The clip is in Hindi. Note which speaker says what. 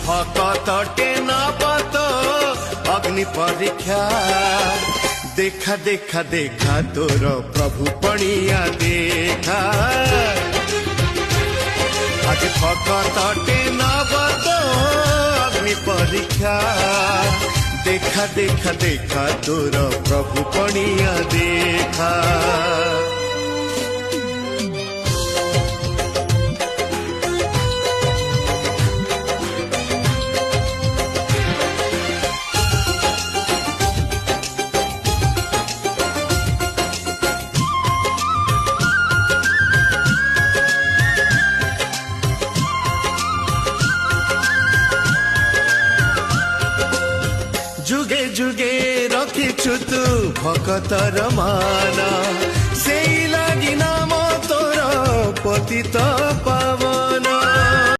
Speaker 1: ভকতটে নবত অগ্নি পরীক্ষা देखा देखा देखा तोर प्रभु पणिया देखा आज भकतटे नबत अग्नि परीक्षा देखा देखा देखा तोर प्रभु पणिया देखा जुगे जुगे रखिछु तू भकतर मान से लगी नाम तोर पतित